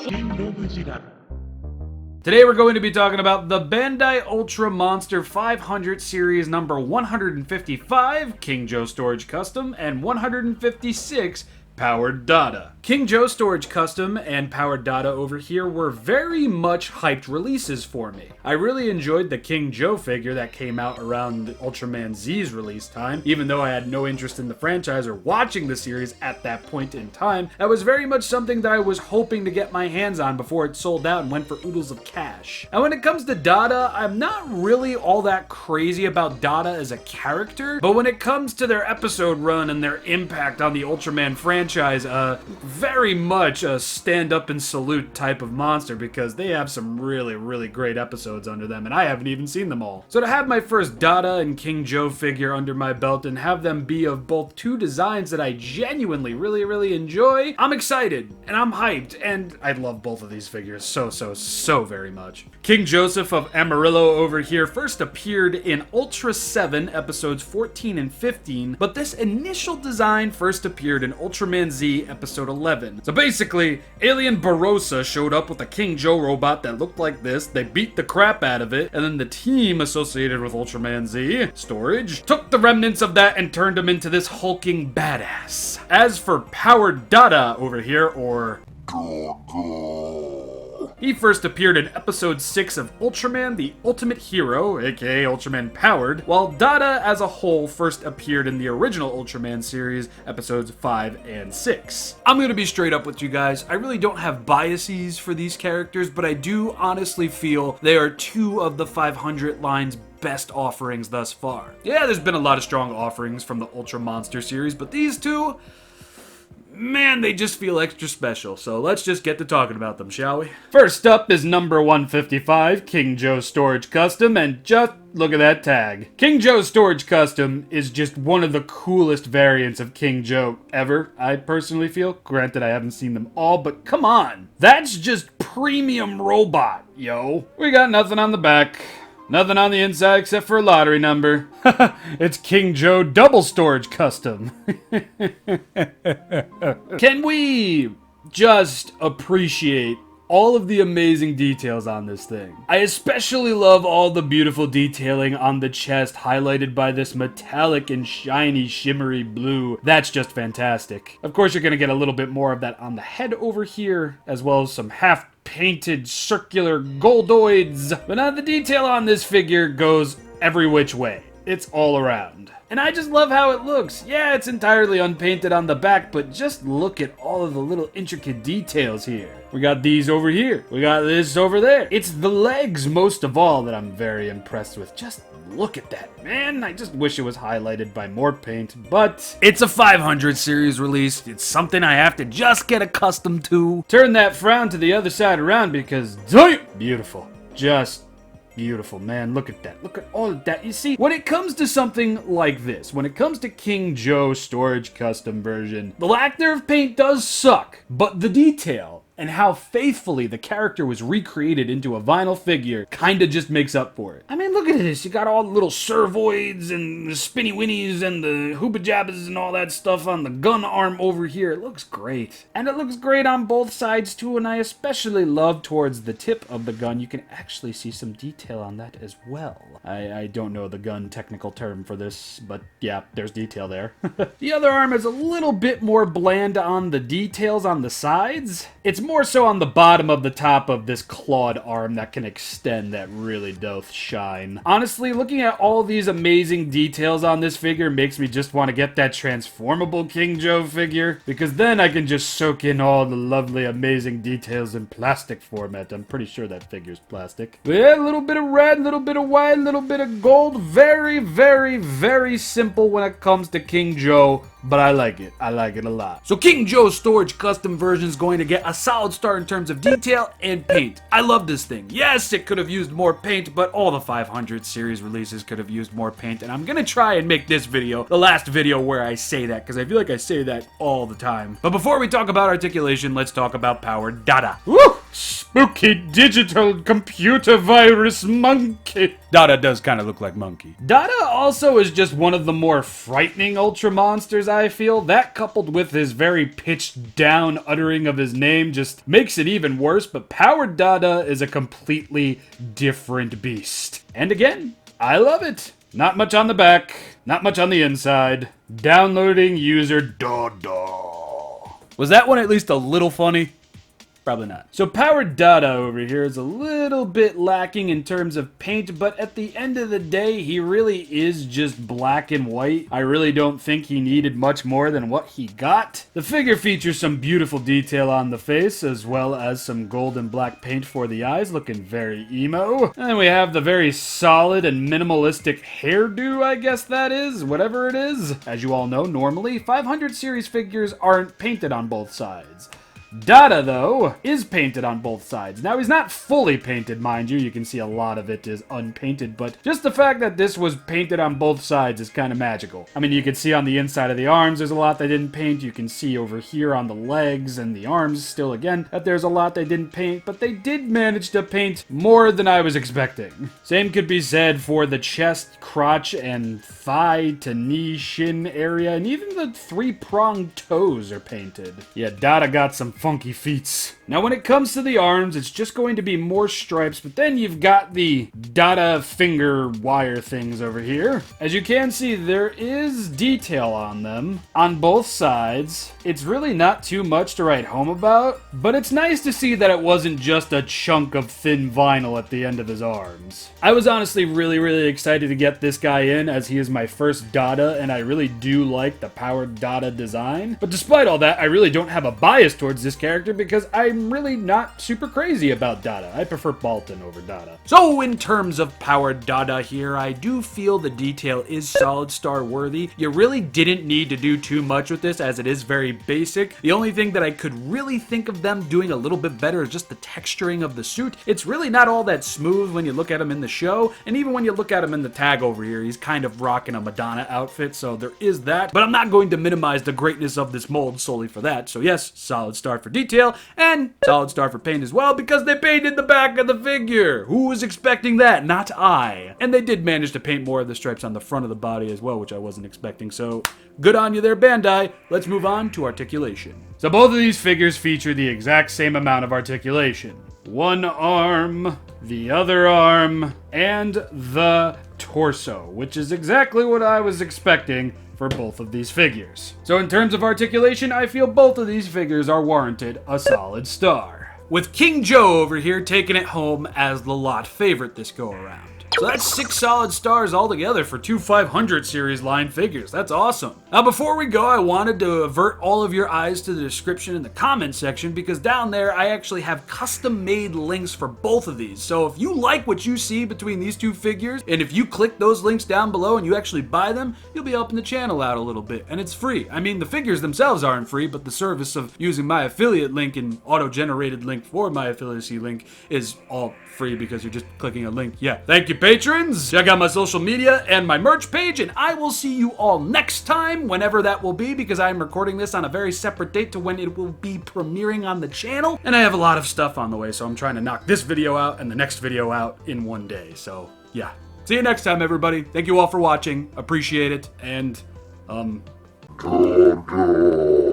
ShinRobjira. Today we're going to be talking about the Bandai Ultra Monster 500 series number 155, King Joe Storage Custom, and 156, Powered Dada. King Joe Storage Custom and Powered Dada over here were very much hyped releases for me. I really enjoyed the King Joe figure that came out around Ultraman Z's release time. Even though I had no interest in the franchise or watching the series at that point in time, that was very much something that I was hoping to get my hands on before it sold out and went for oodles of cash. And when it comes to Dada, I'm not really all that crazy about Dada as a character, but when it comes to their episode run and their impact on the Ultraman franchise, very much a stand up and salute type of monster because they have some really great episodes under them and I haven't even seen them all. So to have my first Dada and King Joe figure under my belt and have them be of both two designs that I genuinely really enjoy, I'm excited and I'm hyped and I love both of these figures so very much. King Joseph of Amarillo over here first appeared in Ultra 7 episodes 14 and 15, but this initial design first appeared in Ultraman Z episode 11. So basically, Alien Barossa showed up with a King Joe robot that looked like this, they beat the crap out of it, and then the team associated with Ultraman Z, Storage, took the remnants of that and turned him into this hulking badass. As for Powered Dada over here, or he first appeared in episode 6 of Ultraman the Ultimate Hero, aka Ultraman Powered, while Dada as a whole first appeared in the original Ultraman series, episodes 5 and 6. I'm gonna be straight up with you guys, I really don't have biases for these characters, but I do honestly feel they are two of the 500 line's best offerings thus far. Yeah, there's been a lot of strong offerings from the Ultra Monster series, but these two, man, they just feel extra special, so let's just get to talking about them, shall we? First up is number 155, King Joe Storage Custom, and just look at that tag. King Joe Storage Custom is just one of the coolest variants of King Joe ever, I personally feel. Granted, I haven't seen them all, but come on. That's just premium robot, yo. We got nothing on the back. Nothing on the inside except for a lottery number. It's King Joe Double Storage Custom. Can we just appreciate all of the amazing details on this thing? I especially love all the beautiful detailing on the chest, highlighted by this metallic and shiny shimmery blue. That's just fantastic. Of course, you're gonna get a little bit more of that on the head over here, as well as some half painted circular goldoids. But now the detail on this figure goes every which way. It's all around. And I just love how it looks. Yeah, it's entirely unpainted on the back, but just look at all of the little intricate details here. We got these over here. We got this over there. It's the legs most of all that I'm very impressed with. Just look at that, man. I just wish it was highlighted by more paint, but it's a 500 series release. It's something I have to just get accustomed to. Turn that frown to the other side around because beautiful. Just beautiful, man. Look at that. Look at all of that. You see, when it comes to something like this, when it comes to King Joe Storage Custom version, the lack thereof paint does suck, but the detail and how faithfully the character was recreated into a vinyl figure kinda just makes up for it. I mean, look at this. You got all the little servoids and the spinny winnies and the hooba jabbas and all that stuff on the gun arm over here. It looks great. And it looks great on both sides too, and I especially love towards the tip of the gun. You can actually see some detail on that as well. I don't know the gun technical term for this, but yeah, there's detail there. The other arm is a little bit more bland on the details on the sides. It's more so on the bottom of the top of this clawed arm that can extend that really doth shine. Honestly, looking at all these amazing details on this figure makes me just want to get that transformable King Joe figure, because then I can just soak in all the lovely amazing details in plastic format. I'm pretty sure that figure's plastic. But yeah, a little bit of red, a little bit of white, a little bit of gold. Very simple when it comes to King Joe, but I like it. I like it a lot. So King Joe's Storage Custom version is going to get a solid start in terms of detail and paint. I love this thing. Yes, it could have used more paint, but all the 500 series releases could have used more paint, and I'm gonna try and make this video the last video where I say that, because I feel like I say that all the time. But before we talk about articulation, let's talk about Powered Dada. Woo! Spooky digital computer virus monkey. Dada does kind of look like monkey. Dada also is just one of the more frightening Ultra monsters, I feel. That coupled with his very pitched down uttering of his name just makes it even worse, but Powered Dada is a completely different beast. And again, I love it. Not much on the back, not much on the inside. Downloading user Dada. Was that one at least a little funny? Probably not. So Powered Dada over here is a little bit lacking in terms of paint, but at the end of the day, he really is just black and white. I really don't think he needed much more than what he got. The figure features some beautiful detail on the face, as well as some gold and black paint for the eyes, looking very emo. And then we have the very solid and minimalistic hairdo, I guess that is, whatever it is. As you all know, normally, 500 series figures aren't painted on both sides. Dada, though, is painted on both sides. Now, he's not fully painted, mind you. You can see a lot of it is unpainted, but just the fact that this was painted on both sides is kind of magical. I mean, you can see on the inside of the arms, there's a lot they didn't paint. You can see over here on the legs and the arms, still again, that there's a lot they didn't paint, but they did manage to paint more than I was expecting. Same could be said for the chest, crotch, and thigh to knee, shin area, and even the three-pronged toes are painted. Yeah, Dada got some funky feats. Now when it comes to the arms, it's just going to be more stripes, but then you've got the Dada finger wire things over here. As you can see, there is detail on them on both sides. It's really not too much to write home about, but it's nice to see that it wasn't just a chunk of thin vinyl at the end of his arms. I was honestly really excited to get this guy in, as he is my first Dada, and I really do like the Powered Dada design. But despite all that, I really don't have a bias towards this character because I'm really not super crazy about Dada. I prefer Baltan over Dada. So in terms of Powered Dada here, I do feel the detail is solid star worthy. You really didn't need to do too much with this, as it is very basic. The only thing that I could really think of them doing a little bit better is just the texturing of the suit. It's really not all that smooth when you look at him in the show, and even when you look at him in the tag over here, he's kind of rocking a Madonna outfit, so there is that. But I'm not going to minimize the greatness of this mold solely for that. So yes, solid star for detail, and solid star for paint as well, because they painted the back of the figure. Who was expecting that? Not I. And they did manage to paint more of the stripes on the front of the body as well, which I wasn't expecting, so good on you there, Bandai. Let's move on to articulation. So both of these figures feature the exact same amount of articulation. One arm, the other arm, and the torso, which is exactly what I was expecting for both of these figures. So in terms of articulation, I feel both of these figures are warranted a solid star, with King Joe over here taking it home as the lot favorite this go around. So that's 6 solid stars altogether for 2 500 series line figures. That's awesome. Now before we go, I wanted to avert all of your eyes to the description in the comment section, because down there I actually have custom made links for both of these. So if you like what you see between these two figures, and if you click those links down below and you actually buy them, you'll be helping the channel out a little bit, and it's free. I mean, the figures themselves aren't free, but the service of using my affiliate link and auto-generated link for my affiliate link is all free because you're just clicking a link. Yeah, thank you, patrons. Check out my social media and my merch page, and I will see you all next time, whenever that will be, because I'm recording this on a very separate date to when it will be premiering on the channel, and I have a lot of stuff on the way, so I'm trying to knock this video out and the next video out in one day. So yeah, see you next time, everybody. Thank you all for watching. Appreciate it, and Dada.